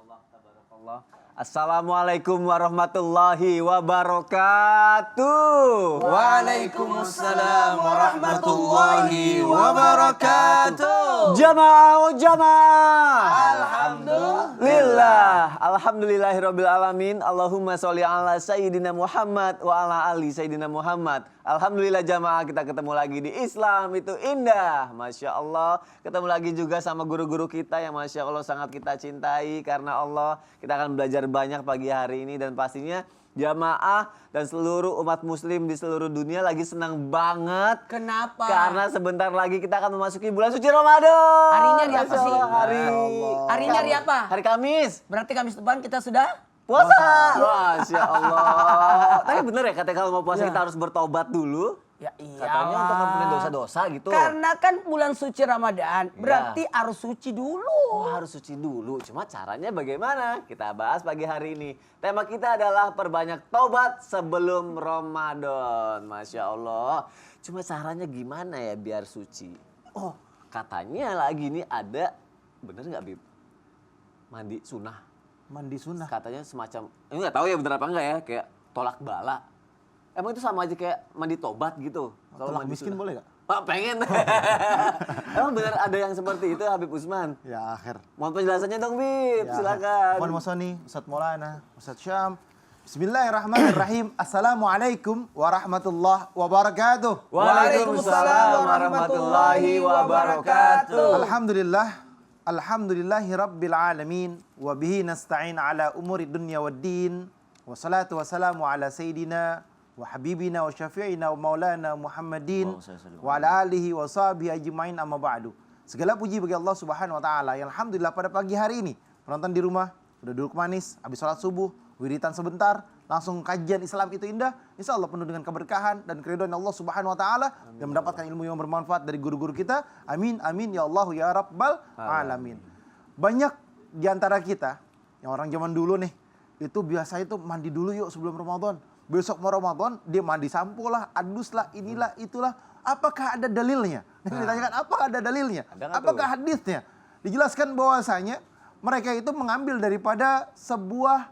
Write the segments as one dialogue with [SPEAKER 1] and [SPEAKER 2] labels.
[SPEAKER 1] Allah, tabarakallah. Assalamualaikum warahmatullahi wabarakatuh.
[SPEAKER 2] Waalaikumsalam warahmatullahi wabarakatuh.
[SPEAKER 1] Jamaah jamaah.
[SPEAKER 2] Alhamdulillah.
[SPEAKER 1] Alhamdulillahirabbil alamin. Allahumma sholli ala sayyidina Muhammad wa ala ali sayyidina Muhammad. Alhamdulillah jamaah, kita ketemu lagi di Islam itu indah. Masya Allah. Ketemu lagi juga sama guru-guru kita yang Masya Allah sangat kita cintai. Karena Allah, kita akan belajar banyak pagi hari ini. Dan pastinya jamaah dan seluruh umat muslim di seluruh dunia lagi senang banget.
[SPEAKER 2] Kenapa?
[SPEAKER 1] Karena sebentar lagi kita akan memasuki bulan suci Ramadan.
[SPEAKER 2] Harinya hari apa
[SPEAKER 1] Masya
[SPEAKER 2] sih?
[SPEAKER 1] Allah,
[SPEAKER 2] Harinya hari apa?
[SPEAKER 1] Hari Kamis.
[SPEAKER 2] Berarti Kamis depan kita sudah
[SPEAKER 1] Puasa. Masya Allah. Tapi bener ya katanya kalau mau puasa
[SPEAKER 2] Ya.
[SPEAKER 1] kita harus bertobat dulu.
[SPEAKER 2] Ya iya.
[SPEAKER 1] Katanya untuk ngampunin dosa-dosa gitu.
[SPEAKER 2] Karena kan bulan suci Ramadan, berarti harus suci dulu.
[SPEAKER 1] Oh, harus suci dulu. Cuma caranya bagaimana? Kita bahas pagi hari ini. Tema kita adalah perbanyak tobat sebelum Ramadan. Masya Allah. Cuma caranya gimana ya biar suci? Oh, katanya lagi nih ada, bener nggak Bib? Mandi sunnah.
[SPEAKER 3] Mandi sunnah.
[SPEAKER 1] Katanya semacam, ini nggak tahu ya bener apa enggak ya, kayak tolak bala. Emang itu sama aja kayak mandi tobat gitu? Kalau
[SPEAKER 3] Tolak
[SPEAKER 1] mandi
[SPEAKER 3] miskin
[SPEAKER 1] sunnah.
[SPEAKER 3] boleh gak?
[SPEAKER 1] Pak pengen. Emang bener ada yang seperti itu Habib Usman?
[SPEAKER 3] Ya akhir.
[SPEAKER 1] Mohon penjelasannya dong Bib,
[SPEAKER 3] Ya,
[SPEAKER 1] silakan.
[SPEAKER 3] Mohon Masoni, Ustadz Maulana, Ustadz Syam. Bismillahirrahmanirrahim. Assalamualaikum warahmatullahi wabarakatuh.
[SPEAKER 1] Waalaikumsalam warahmatullahi wabarakatuh.
[SPEAKER 3] Alhamdulillah. Alhamdulillahi rabbil alamin. Wabihi nasta'in ala umuri dunya wad din. Wassalatu wassalamu ala sayyidina wa habibina wa syafi'ina wa maulana Muhammadin wa ala alihi wa sahbihi ajma'in amma ba'du. Segala puji bagi Allah Subhanahu wa taala yang alhamdulillah pada pagi hari ini penonton di rumah udah duduk manis habis sholat subuh, wiritan sebentar, langsung kajian Islam itu indah, insya Allah penuh dengan keberkahan dan keridhaan Allah Subhanahu wa taala dan mendapatkan ilmu yang bermanfaat dari guru-guru kita. Amin amin ya Allah ya rabbal alamin. Banyak di antara kita yang orang zaman dulu nih itu biasa itu mandi dulu yuk sebelum Ramadan. Besok mau Ramadan dia mandi sampo lah, adus lah, inilah itulah. Apakah ada dalilnya? Ditanyakan apakah ada dalilnya? Apakah hadisnya? Dijelaskan bahwasanya mereka itu mengambil daripada sebuah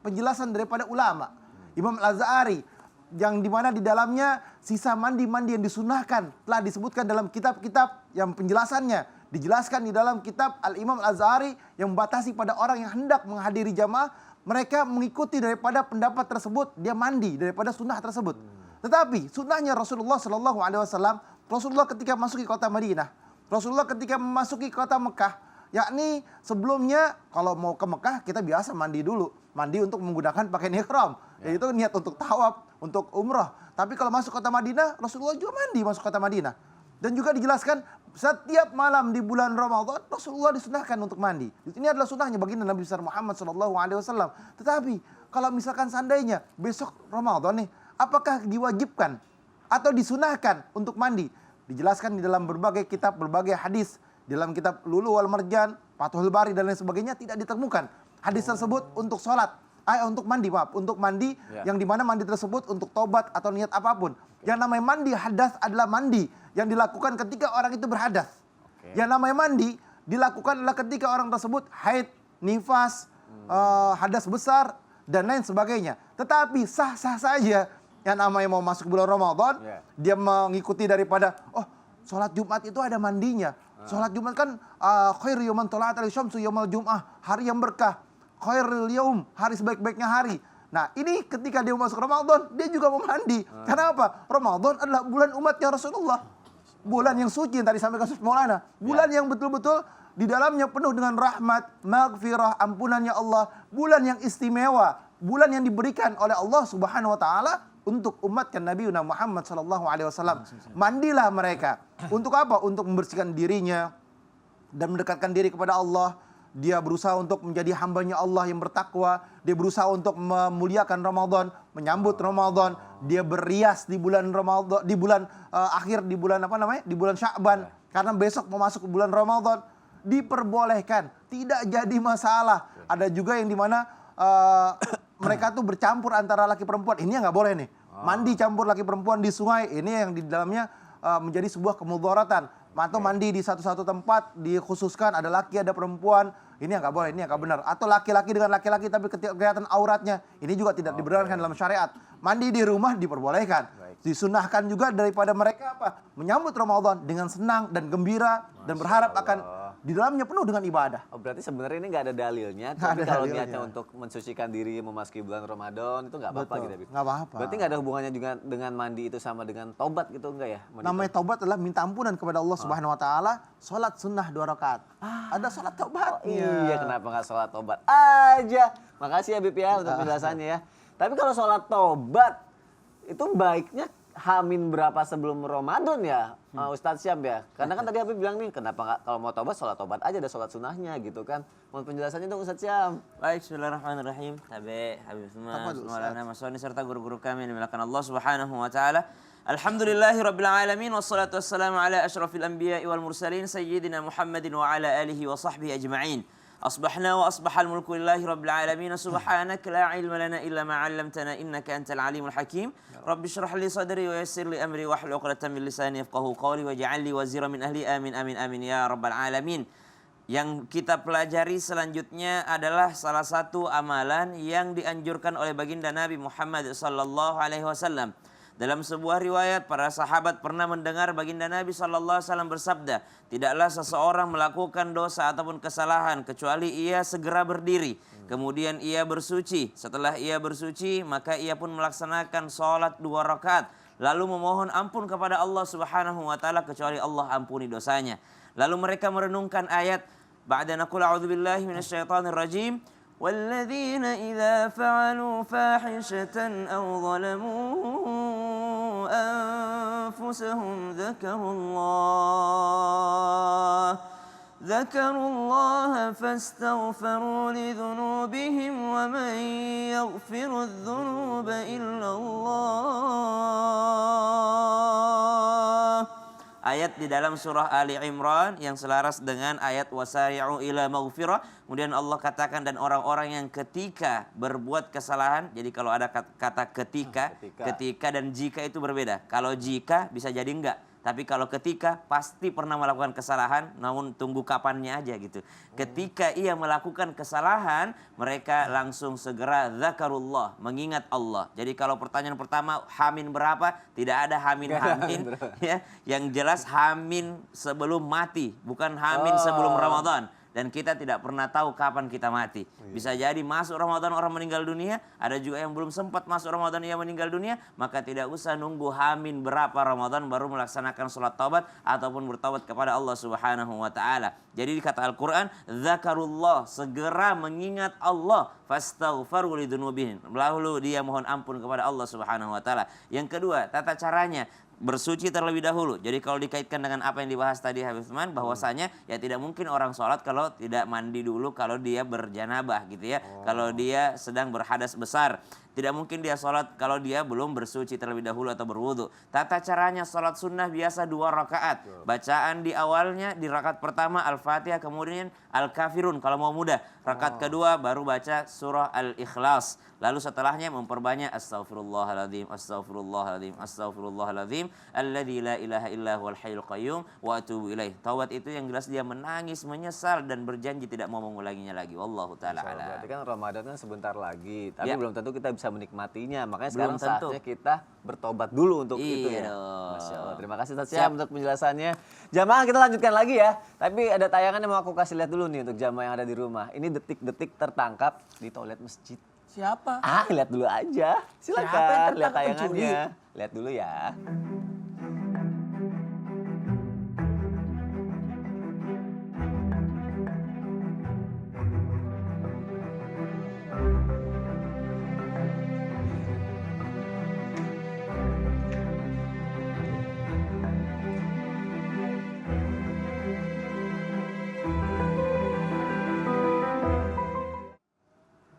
[SPEAKER 3] penjelasan daripada ulama. Imam Al-Azhari yang dimana di dalamnya sisa mandi-mandi yang disunahkan telah disebutkan dalam kitab-kitab yang penjelasannya dijelaskan di dalam kitab Al-Imam Al-Azhari yang membatasi pada orang yang hendak menghadiri jamaah, mereka mengikuti daripada pendapat tersebut, dia mandi daripada sunnah tersebut. Tetapi sunnahnya Rasulullah Shallallahu Alaihi Wasallam, Rasulullah ketika masuk ke kota Madinah, Rasulullah ketika memasuki kota Mekah, yakni sebelumnya kalau mau ke Mekah kita biasa mandi dulu, mandi untuk menggunakan pakaian ihram, yaitu niat untuk tawaf, untuk umrah. Tapi kalau masuk kota Madinah, Rasulullah juga mandi masuk kota Madinah. Dan juga dijelaskan setiap malam di bulan Ramadan Rasulullah disunahkan untuk mandi. Ini adalah sunnahnya baginda Nabi besar Muhammad SAW. Tetapi kalau misalkan seandainya besok Ramadan nih, apakah diwajibkan atau disunahkan untuk mandi? Dijelaskan di dalam berbagai kitab, berbagai hadis. Di dalam kitab Lulu wal Marjan, Fathul Bari dan lain sebagainya tidak ditemukan hadis tersebut untuk sholat. Untuk mandi, untuk mandi yang dimana mandi tersebut untuk tobat atau niat apapun. Yang namanya mandi hadas adalah mandi yang dilakukan ketika orang itu berhadas. Yang namanya mandi dilakukan adalah ketika orang tersebut haid, nifas, hadas besar dan lain sebagainya. Tetapi sah-sah saja yang namanya mau masuk bulan Ramadan, dia mengikuti daripada sholat Jumat itu ada mandinya. Sholat Jumat kan khairu yawman tala'at al-syamsu yawmal jum'ah, hari yang berkah. Khairul yaum, hari sebaik-baiknya hari. Nah ini ketika dia masuk Ramadan, dia juga mau mandi. Karena apa? Ramadan adalah bulan umatnya Rasulullah. Bulan yang suci yang tadi sampai kasus Maulana. Bulan yang betul-betul di dalamnya penuh dengan rahmat, maghfirah, ampunannya Allah. Bulan yang istimewa. Bulan yang diberikan oleh Allah Subhanahu wa taala untuk umatkan Nabi Muhammad SAW. Mandilah mereka. Untuk apa? Untuk membersihkan dirinya dan mendekatkan diri kepada Allah. Dia berusaha untuk menjadi hambanya Allah yang bertakwa. Dia berusaha untuk memuliakan Ramadan, menyambut Ramadan. Dia berias di bulan Ramadan, di bulan akhir, di bulan apa namanya? Di bulan Sya'ban. Karena besok mau masuk ke bulan Ramadan. Diperbolehkan, tidak jadi masalah. Ada juga yang dimana mereka tuh bercampur antara laki perempuan. Ini yang nggak boleh nih. Mandi campur laki perempuan di sungai. Ini yang di dalamnya menjadi sebuah kemudaratan. Atau mandi di satu-satu tempat dikhususkan ada laki ada perempuan. Ini yang nggak boleh, ini yang nggak benar. Atau laki-laki dengan laki-laki tapi ketika kelihatan auratnya, ini juga tidak dibenarkan dalam syariat. Mandi di rumah diperbolehkan. Disunahkan juga daripada mereka apa? Menyambut Ramadan dengan senang dan gembira dan berharap akan di dalamnya penuh dengan ibadah.
[SPEAKER 1] Oh, berarti sebenarnya ini nggak ada dalilnya,
[SPEAKER 3] Nggak
[SPEAKER 1] tapi
[SPEAKER 3] ada
[SPEAKER 1] kalau
[SPEAKER 3] dalilnya.
[SPEAKER 1] niatnya untuk mensucikan diri memasuki bulan Ramadan itu nggak apa-apa
[SPEAKER 3] Betul,
[SPEAKER 1] gitu. Habib.
[SPEAKER 3] nggak apa-apa.
[SPEAKER 1] Berarti nggak ada hubungannya juga dengan mandi itu sama dengan tobat gitu enggak ya? Mandi
[SPEAKER 3] Namanya taubat adalah minta ampunan kepada Allah Subhanahu wa taala, salat sunnah 2 rakaat. Ada salat taubatnya.
[SPEAKER 1] Iya, kenapa nggak sholat tobat aja? Makasih ya Bib ya untuk penjelasannya ya. Tapi kalau sholat tobat itu baiknya Hamin berapa sebelum Ramadan ya, Ustadz Syam ya? Karena kan tadi Habib bilang nih, kenapa nggak kalau mau tobat aja, ada sholat sunnahnya gitu kan? Mohon penjelasannya dong Ustadz Syam.
[SPEAKER 4] Baik, bismillahirrahmanirrahim. Tabe, Habib Usman,
[SPEAKER 3] Tafadhol,
[SPEAKER 4] Maulana Masoni serta guru-guru kami yang dimuliakan Allah Subhanahu wa taala. Alhamdulillahirabbil alamin wassalatu wassalamu ala asyrafil anbiya'i wal mursalin sayyidina Muhammadin wa ala alihi wa sahbihi ajma'in. أصبحنا وأصبح الملك لله رب العالمين سبحانك لا علم لنا إلا ما علمتنا إنك أنت العليم الحكيم رب اشرح لي صدري ويسر لي أمري واحلل عقدة من لساني يفقهوا قولي واجعل لي وزيرا من أهلي آمين آمين آمين يا رب العالمين. Yang kita pelajari selanjutnya adalah salah satu amalan yang dianjurkan oleh baginda Nabi Muhammad sallallahu alaihi wasallam. Dalam sebuah riwayat, para sahabat pernah mendengar baginda Nabi SAW bersabda, tidaklah seseorang melakukan dosa ataupun kesalahan kecuali ia segera berdiri. Kemudian ia bersuci. Setelah ia bersuci, maka ia pun melaksanakan sholat 2 rakaat. Lalu memohon ampun kepada Allah Subhanahu wa taala kecuali Allah ampuni dosanya. Lalu mereka merenungkan ayat, ba'da naqul a'udzubillahi minasyaitonir rajim. والذين إذا فعلوا فاحشة أو ظلموا أنفسهم ذكروا الله فاستغفروا لذنوبهم ومن يغفر الذنوب إلا الله. Ayat di dalam surah Ali Imran yang selaras dengan ayat wasari'u ila maghfirah. Kemudian Allah katakan dan orang-orang yang ketika berbuat kesalahan. Jadi kalau ada kata ketika dan jika itu berbeda. Kalau jika bisa jadi enggak. Tapi kalau ketika pasti pernah melakukan kesalahan, namun tunggu kapannya aja gitu. Ketika ia melakukan kesalahan, mereka langsung segera zakarullah, mengingat Allah. Jadi kalau pertanyaan pertama, hamin berapa? Tidak ada hamin-hamin. Ya, yang jelas hamin sebelum mati, bukan hamin sebelum Ramadan. Dan kita tidak pernah tahu kapan kita mati. Bisa jadi masuk Ramadan orang meninggal dunia. Ada juga yang belum sempat masuk Ramadan ia meninggal dunia. Maka tidak usah nunggu hamin berapa Ramadan baru melaksanakan sholat taubat. Ataupun bertaubat kepada Allah Subhanahu wa ta'ala. Jadi kata Al-Quran, zakarullah, segera mengingat Allah. Fastaghfaru lidunubihim. Lalu dia mohon ampun kepada Allah Subhanahu wa ta'ala. Yang kedua, tata caranya. Bersuci terlebih dahulu. Jadi kalau dikaitkan dengan apa yang dibahas tadi Habib Usman, bahwasanya ya tidak mungkin orang sholat kalau tidak mandi dulu kalau dia berjanabah gitu ya. Kalau dia sedang berhadas besar. Tidak mungkin dia sholat kalau dia belum bersuci terlebih dahulu atau berwudu. Tata caranya sholat sunnah biasa 2 rakaat. Bacaan di awalnya di rakaat pertama Al-Fatihah, kemudian Al-Kafirun kalau mau mudah. Rakaat kedua baru baca surah Al-Ikhlas. Lalu setelahnya memperbanyak astaghfirullahaladzim, astaghfirullahaladzim, astaghfirullahaladzim, alladzi la ilaha illa huwal hayyul qayyum wa atubu ilaih. Taubat itu yang jelas dia menangis, menyesal dan berjanji tidak mau mengulanginya lagi. Wallahu taala a'lam.
[SPEAKER 1] Berarti kan Ramadan kan sebentar lagi, tapi
[SPEAKER 4] Ya.
[SPEAKER 1] belum tentu kita bisa menikmatinya. Makanya
[SPEAKER 4] Belum
[SPEAKER 1] sekarang
[SPEAKER 4] tentu.
[SPEAKER 1] saatnya kita bertobat dulu untuk
[SPEAKER 4] Iya
[SPEAKER 1] itu ya.
[SPEAKER 4] dong.
[SPEAKER 1] Masya Allah. Terima kasih Ustaz
[SPEAKER 4] Siap.
[SPEAKER 1] Syam untuk penjelasannya. Jamaah kita lanjutkan lagi ya. Tapi ada tayangan yang mau aku kasih lihat dulu nih untuk jamaah yang ada di rumah. Ini detik-detik tertangkap di toilet masjid.
[SPEAKER 2] Siapa?
[SPEAKER 1] Lihat dulu aja.
[SPEAKER 2] Siapa yang
[SPEAKER 1] Silakan lihat
[SPEAKER 2] tertangkap pencuri?
[SPEAKER 1] tayangannya. Lihat dulu ya.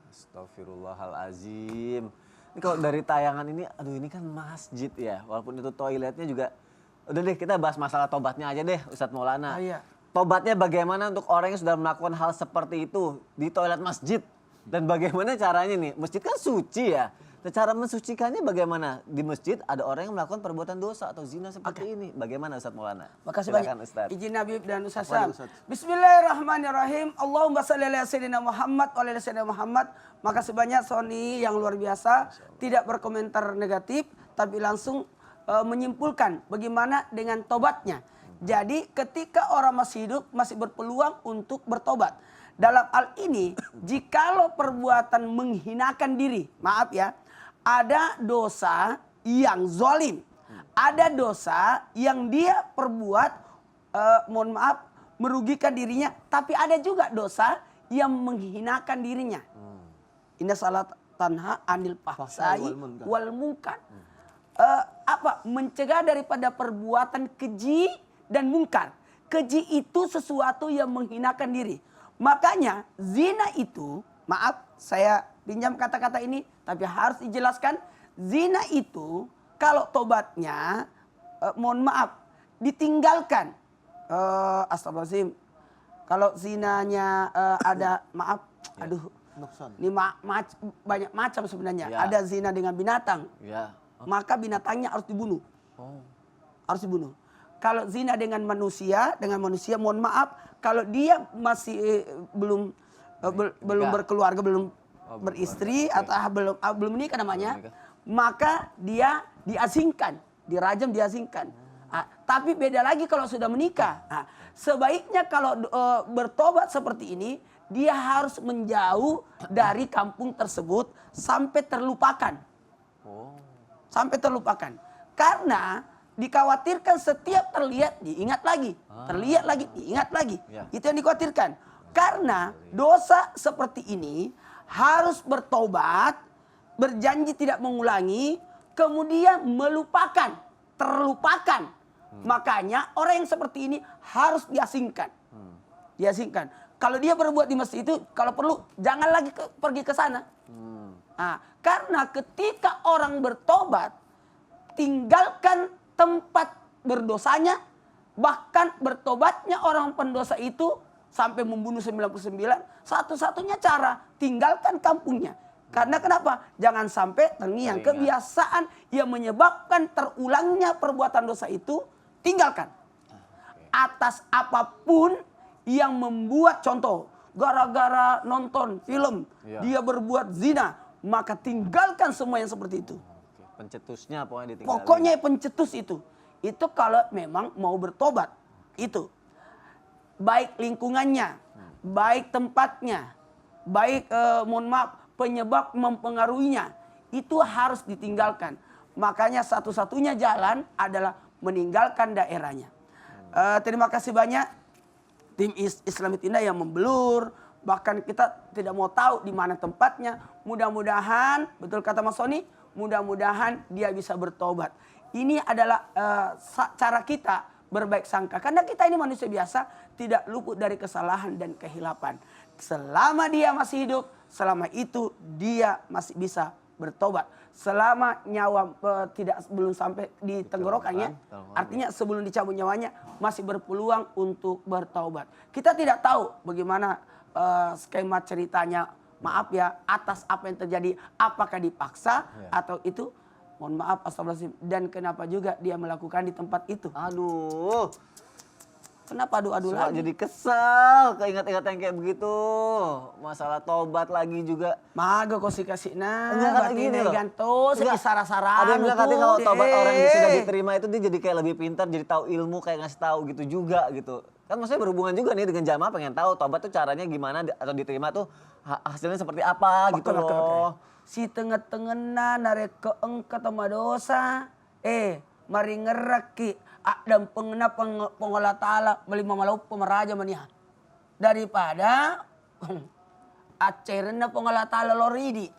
[SPEAKER 1] Astagfirullahalazim. Ini kalau dari tayangan ini, aduh ini kan masjid ya. Walaupun itu toiletnya juga. Udah deh kita bahas masalah tobatnya aja deh Ustadz Maulana.
[SPEAKER 2] Iya.
[SPEAKER 1] Tobatnya bagaimana untuk orang yang sudah melakukan hal seperti itu di toilet masjid? Dan bagaimana caranya nih? Masjid kan suci ya. Cara mensucikannya bagaimana? Di masjid ada orang yang melakukan perbuatan dosa atau zina seperti ini. Bagaimana Ustaz Maulana?
[SPEAKER 2] Makasih
[SPEAKER 1] Silakan,
[SPEAKER 2] banyak.
[SPEAKER 1] Ustaz.
[SPEAKER 2] Izin Nabi dan Ustaz
[SPEAKER 3] Waduh,
[SPEAKER 2] Sam.
[SPEAKER 3] Ustaz.
[SPEAKER 2] Bismillahirrahmanirrahim. Allahumma salli ala sayyidina Muhammad wa ala sayyidina Muhammad. Makasih banyak Sony yang luar biasa. Tidak berkomentar negatif, tapi langsung menyimpulkan bagaimana dengan tobatnya. Jadi ketika orang masih hidup masih berpeluang untuk bertobat. Dalam hal ini, jikalau perbuatan menghinakan diri, maaf ya, ada dosa yang zalim, ada dosa yang dia perbuat, mohon maaf, merugikan dirinya, tapi ada juga dosa yang menghinakan dirinya. Inna salat tanha anil fahsai wal munkar. Mencegah daripada perbuatan keji dan mungkar. Keji itu sesuatu yang menghinakan diri. Makanya zina itu, maaf saya pinjam kata-kata ini, tapi harus dijelaskan. Zina itu kalau tobatnya, mohon maaf, ditinggalkan. Astagfirullahaladzim. Kalau zinanya ada, maaf, aduh.
[SPEAKER 3] Nuksan.
[SPEAKER 2] Ini banyak macam sebenarnya.
[SPEAKER 1] Ya.
[SPEAKER 2] Ada zina dengan binatang.
[SPEAKER 1] Ya.
[SPEAKER 2] Maka binatangnya harus dibunuh.
[SPEAKER 1] Oh.
[SPEAKER 2] Harus dibunuh. Kalau zina dengan manusia mohon maaf, kalau dia masih belum berkeluarga, belum beristri atau belum menikah namanya, maka dia diasingkan, dirajam diasingkan. Tapi beda lagi kalau sudah menikah. Sebaiknya kalau bertobat seperti ini, dia harus menjauh dari kampung tersebut sampai terlupakan. Sampai terlupakan. Karena dikhawatirkan setiap terlihat diingat lagi. Terlihat lagi, diingat lagi.
[SPEAKER 1] Ya.
[SPEAKER 2] Itu yang dikhawatirkan. Karena dosa seperti ini harus bertobat, berjanji tidak mengulangi, kemudian melupakan, terlupakan. Makanya orang yang seperti ini harus diasingkan. Diasingkan. Kalau dia berbuat di masjid itu, kalau perlu jangan lagi pergi ke sana. Karena ketika orang bertobat, tinggalkan tempat berdosanya, bahkan bertobatnya orang pendosa itu sampai membunuh 99, satu-satunya cara tinggalkan kampungnya. Karena kenapa? Jangan sampai terngiang kebiasaan yang menyebabkan terulangnya perbuatan dosa itu, tinggalkan. Atas apapun yang membuat, contoh, gara-gara nonton film, dia berbuat zina, maka tinggalkan semua yang seperti itu.
[SPEAKER 1] Pencetusnya pokoknya ditinggalin.
[SPEAKER 2] Pokoknya pencetus itu. Itu kalau memang mau bertobat. Itu. Baik lingkungannya, baik tempatnya, baik mohon maaf penyebab mempengaruhinya. Itu harus ditinggalkan. Makanya satu-satunya jalan adalah meninggalkan daerahnya. Terima kasih banyak tim Islamit Indah yang membelur. Bahkan kita tidak mau tahu di mana tempatnya. Mudah-mudahan, betul kata Mas Sony, mudah-mudahan dia bisa bertobat. Ini adalah cara kita berbaik sangka. Karena kita ini manusia biasa, tidak luput dari kesalahan dan kehilapan. Selama dia masih hidup, selama itu dia masih bisa bertobat. Selama nyawa belum sampai di tenggorokannya, artinya sebelum dicabut nyawanya, masih berpeluang untuk bertobat. Kita tidak tahu bagaimana skema ceritanya, maaf ya, atas apa yang terjadi, apakah dipaksa atau itu, mohon maaf, astagfirullahaladzim, dan kenapa juga dia melakukan di tempat itu.
[SPEAKER 1] Aduh.
[SPEAKER 2] Kenapa adu-adu
[SPEAKER 1] Suka
[SPEAKER 2] lagi?
[SPEAKER 1] jadi kesal, keinget-inget yang kayak begitu. Masalah tobat lagi juga.
[SPEAKER 2] Maga kau kasih
[SPEAKER 1] Enggak, kan gini loh.
[SPEAKER 2] ganto,
[SPEAKER 1] Enggak.
[SPEAKER 2] sara-sara.
[SPEAKER 1] Ada yang bilang katanya kalau tobat orang yang sudah diterima itu dia jadi kayak lebih pintar, jadi tahu ilmu, kayak ngasih tahu gitu juga gitu. Kan maksudnya berhubungan juga nih dengan jamaah, pengen tahu tobat tuh caranya gimana atau diterima tuh hasilnya seperti apa gitu loh.
[SPEAKER 2] Si tengah-tengah narek keengka sama dosa. Mari ngeraki. Dan pengenap pengolah ta'ala beli mamalau pemeraja mania. Daripada acerena pengolah ta'ala loridi.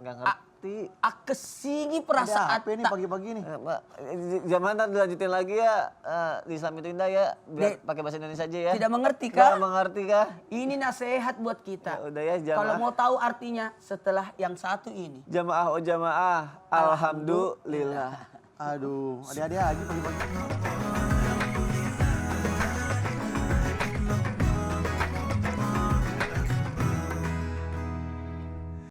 [SPEAKER 1] Enggak ngerti.
[SPEAKER 2] Kesigi perasaan.
[SPEAKER 3] Ada apa ini pagi-pagi nih?
[SPEAKER 1] Zaman nanti dilanjutin lagi ya di Islam itu Indah ya, biar pakai bahasa Indonesia aja ya.
[SPEAKER 2] Tidak mengerti kah?
[SPEAKER 1] Tidak mengerti kah?
[SPEAKER 2] Ini nasihat buat kita.
[SPEAKER 1] Ya udah ya, jamaah.
[SPEAKER 2] Kalau mau tahu artinya setelah yang satu ini.
[SPEAKER 1] Jamaah jamaah, alhamdulillah.
[SPEAKER 3] Aduh, ada-ada aja pagi-pagi.